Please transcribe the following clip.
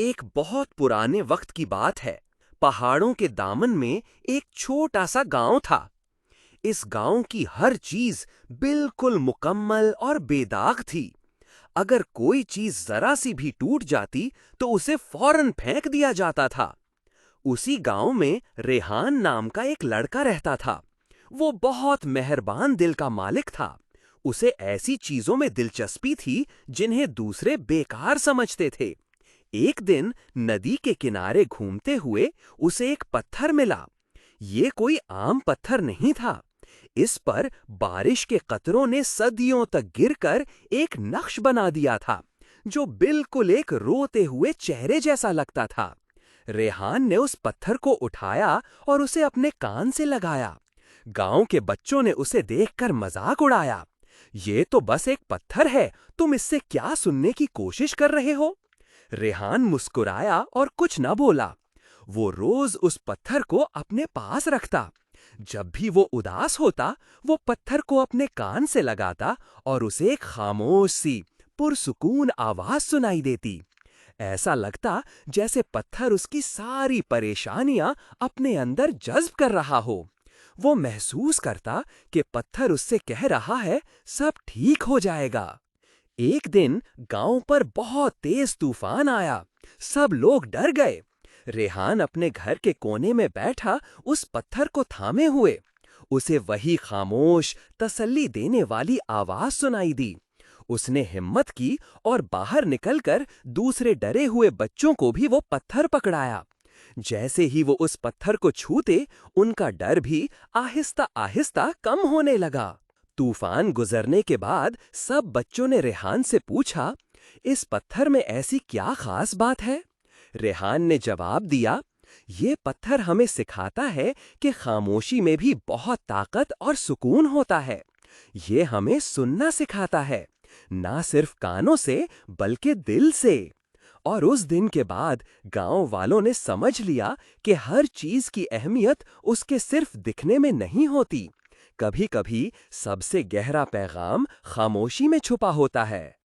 एक बहुत पुराने वक्त की बात है। पहाड़ों के दामन में एक छोटा सा गांव था। इस गांव की हर चीज बिल्कुल मुकम्मल और बेदाग थी। अगर कोई चीज जरा सी भी टूट जाती तो उसे फौरन फेंक दिया जाता था। उसी गांव में रेहान नाम का एक लड़का रहता था। वो बहुत मेहरबान दिल का मालिक था। उसे ऐसी चीजों में दिलचस्पी थी जिन्हें दूसरे बेकार समझते थे। एक दिन नदी के किनारे घूमते हुए उसे एक पत्थर मिला। ये कोई आम पत्थर नहीं था। इस पर बारिश के कतरों ने सदियों तक गिरकर एक नक्श बना दिया था, जो बिल्कुल एक रोते हुए चेहरे जैसा लगता था। रेहान ने उस पत्थर को उठाया और उसे अपने कान से लगाया। गांव के बच्चों ने उसे देखकर मजाक उड़ाया। ये तो बस एक पत्थर है, तुम इससे क्या सुनने की कोशिश कर रहे हो? रेहान मुस्कुराया और कुछ न बोला। वो रोज उस पत्थर को अपने पास रखता। जब भी वो उदास होता, वो पत्थर को अपने कान से लगाता और उसे एक खामोश सी पुरसुकून आवाज सुनाई देती। ऐसा लगता जैसे पत्थर उसकी सारी परेशानियां अपने अंदर जज्ब कर रहा हो। वो महसूस करता कि पत्थर उससे कह रहा है, सब ठीक हो जाएगा। एक दिन गांव पर बहुत तेज तूफान आया। सब लोग डर गए। रेहान अपने घर के कोने में बैठा उस पत्थर को थामे हुए। उसे वही खामोश, तसल्ली देने वाली आवाज सुनाई दी। उसने हिम्मत की और बाहर निकलकर दूसरे डरे हुए बच्चों को भी वो पत्थर पकड़ाया। जैसे ही वो उस पत्थर को छूते, उनका डर भी आहिस्ता आहिस्ता कम होने लगा। तूफान गुजरने के बाद सब बच्चों ने रेहान से पूछा, इस पत्थर में ऐसी क्या खास बात है? रेहान ने जवाब दिया, ये पत्थर हमें सिखाता है कि खामोशी में भी बहुत ताकत और सुकून होता है। ये हमें सुनना सिखाता है, ना सिर्फ कानों से बल्कि दिल से। और उस दिन के बाद गांव वालों ने समझ लिया कि हर चीज की अहमियत उसके सिर्फ दिखने में नहीं होती। कभी-कभी सबसे गहरा पैगाम खामोशी में छुपा होता है।